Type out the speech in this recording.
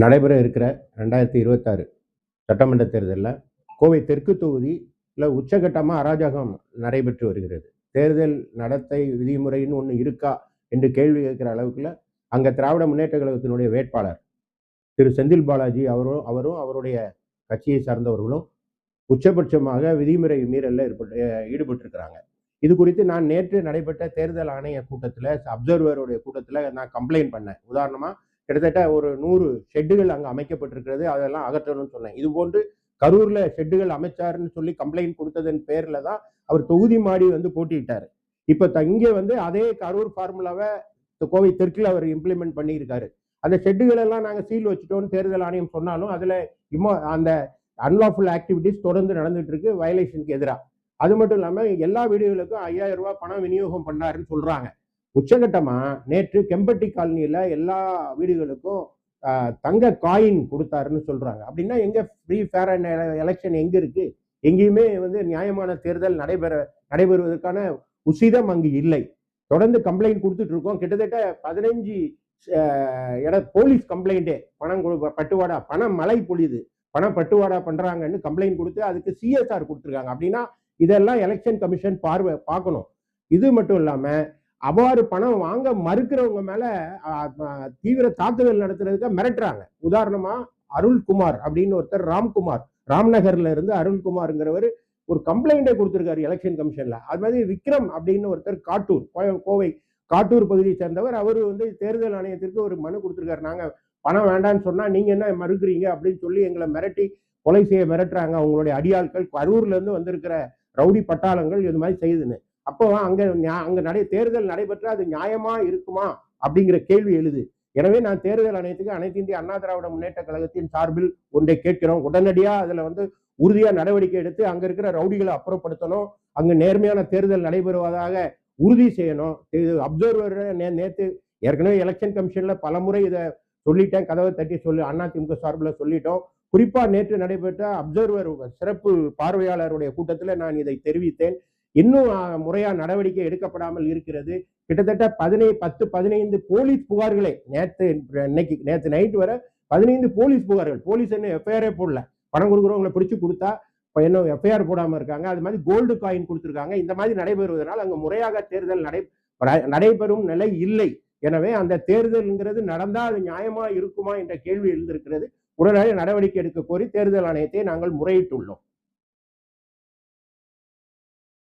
நடைபெற இருக்கிற 2026 சட்டமன்ற தேர்தலில் கோவை தெற்கு தொகுதியில் உச்சகட்டமாக அராஜகம் நடைபெற்று வருகிறது. தேர்தல் நடத்தை விதிமுறைன்னு ஒன்று இருக்கா என்று கேள்வி கேட்கிற அளவுக்குள்ள அங்கே திராவிட முன்னேற்ற கழகத்தினுடைய வேட்பாளர் திரு செந்தில் பாலாஜி அவரும் அவருடைய கட்சியை சார்ந்தவர்களும் உச்சபட்சமாக விதிமுறை மீறலில் ஈடுபட்டிருக்கிறாங்க. இது குறித்து நான் நேற்று நடைபெற்ற தேர்தல் ஆணைய கூட்டத்தில், அப்சர்வருடைய கூட்டத்தில் நான் கம்ப்ளைண்ட் பண்ணேன். உதாரணமாக கிட்டத்தட்ட ஒரு 100 ஷெட்டுகள் அங்கே அமைக்கப்பட்டிருக்கிறது, அதெல்லாம் அகற்றணும்னு சொன்னேன். இது போன்று கரூர்ல ஷெட்டுகள் அமைச்சாருன்னு சொல்லி கம்ப்ளைண்ட் கொடுத்ததன் பேர்ல தான் அவர் தொகுதி மாடி போட்டியிட்டாரு. இப்ப இங்க அதே கரூர் ஃபார்முலாவை கோவை தெற்கில் அவர் இம்ப்ளிமெண்ட் பண்ணியிருக்காரு. அந்த ஷெட்டுகள் எல்லாம் நாங்கள் சீல் வச்சுட்டோம்னு தேர்தல் ஆணையம் சொன்னாலும் அதுல அந்த அன்லாஃபுல் ஆக்டிவிட்டிஸ் தொடர்ந்து நடந்துட்டு இருக்கு, வயலேஷனுக்கு எதிராக. அது மட்டும் இல்லாம எல்லா வீடுகளுக்கும் 5000 ரூபாய் பணம் விநியோகம் பண்ணாருன்னு சொல்றாங்க. உச்சகட்டமா நேற்று கெம்பட்டி காலனியில எல்லா வீடுகளுக்கும் தங்க காயின் கொடுத்தாருன்னு சொல்றாங்க. அப்படின்னா எங்க ஃப்ரீ ஃபேர் அண்ட் எலெக்ஷன் எங்க இருக்கு? எங்கேயுமே நியாயமான தேர்தல் நடைபெறுவதற்கான உசிதம் அங்கு இல்லை. தொடர்ந்து கம்ப்ளைண்ட் கொடுத்துட்டு இருக்கோம். கிட்டத்தட்ட 15 போலீஸ் கம்ப்ளைண்டே பணம் பட்டுவாடா, பணம் மழை பொழியுது, பணம் பட்டுவாடா பண்றாங்கன்னு கம்ப்ளைண்ட் கொடுத்து அதுக்கு சிஎஸ்ஆர் கொடுத்துருக்காங்க. அப்படின்னா இதெல்லாம் எலெக்ஷன் கமிஷன் பார்க்கணும். இது மட்டும் இல்லாம அவ்வாறு பணம் வாங்க மறுக்கிறவங்க மேல தீவிர தாக்குதல் நடத்துறதுக்கு மிரட்டுறாங்க. உதாரணமா அருள்குமார் அப்படின்னு ஒருத்தர், ராம்நகர்ல இருந்து அருள்குமார்ங்கிறவர் ஒரு கம்ப்ளைண்டே கொடுத்திருக்காரு எலெக்ஷன் கமிஷன்ல. அது மாதிரி விக்ரம் அப்படின்னு ஒருத்தர் கோவை காட்டூர் பகுதியை சேர்ந்தவர், அவரு தேர்தல் ஆணையத்திற்கு ஒரு மனு கொடுத்திருக்காரு. நாங்க பணம் வேண்டான்னு சொன்னா நீங்க என்ன மறுக்கிறீங்க அப்படின்னு சொல்லி எங்களை மிரட்டி கொலை செய்ய மிரட்டுறாங்க அவங்களுடைய அடியாட்கள். கரூர்ல இருந்து வந்திருக்கிற ரவுடி பட்டாளங்கள் இது மாதிரி செய்யுதுன்னு. அப்போ அங்க தேர்தல் நடைபெற்ற அது நியாயமா இருக்குமா அப்படிங்கிற கேள்வி எழுது. எனவே நான் தேர்தல் ஆணையத்துக்கு அனைத்து இந்திய அண்ணா திராவிட முன்னேற்ற கழகத்தின் சார்பில் ஒன்றை கேட்கிறோம். உடனடியா அதுல உறுதியா நடவடிக்கை எடுத்து அங்க இருக்கிற ரவுடிகளை அப்புறப்படுத்தணும். அங்கு நேர்மையான தேர்தல் நடைபெறுவதாக உறுதி செய்யணும். அப்சர்வர் நேற்று ஏற்கனவே எலெக்ஷன் கமிஷன்ல பலமுறை இதை சொல்லிட்டேன், கதவை தட்டி அதிமுக சார்பில் சொல்லிட்டோம். குறிப்பா நேற்று நடைபெற்ற அப்சர்வர் சிறப்பு பார்வையாளருடைய கூட்டத்தில் நான் இதை தெரிவித்தேன். இன்னும் முறையா நடவடிக்கை எடுக்கப்படாமல் இருக்கிறது. கிட்டத்தட்ட 15 போலீஸ் புகார்களே நேற்று நைட் வரை 15 போலீஸ் புகார்கள். போலீஸ் என்ன எஃப்ஐஆரே போடல. பணம் கொடுக்குறவங்களை பிடிச்சு கொடுத்தா என்ன எஃப்ஐஆர் போடாம இருக்காங்க. அது மாதிரி கோல்டு காயின் கொடுத்துருக்காங்க. இந்த மாதிரி நடைபெறுவதனால் அங்க முறையாக தேர்தல் நடைபெறும் நிலை இல்லை. எனவே அந்த தேர்தல்ங்கிறது நடந்தா அது நியாயமா இருக்குமா என்ற கேள்வி எழுந்திருக்கிறது. உடனடியாக நடவடிக்கை எடுக்க கோரி தேர்தல் ஆணையத்தை நாங்கள் முறையிட்டுள்ளோம்.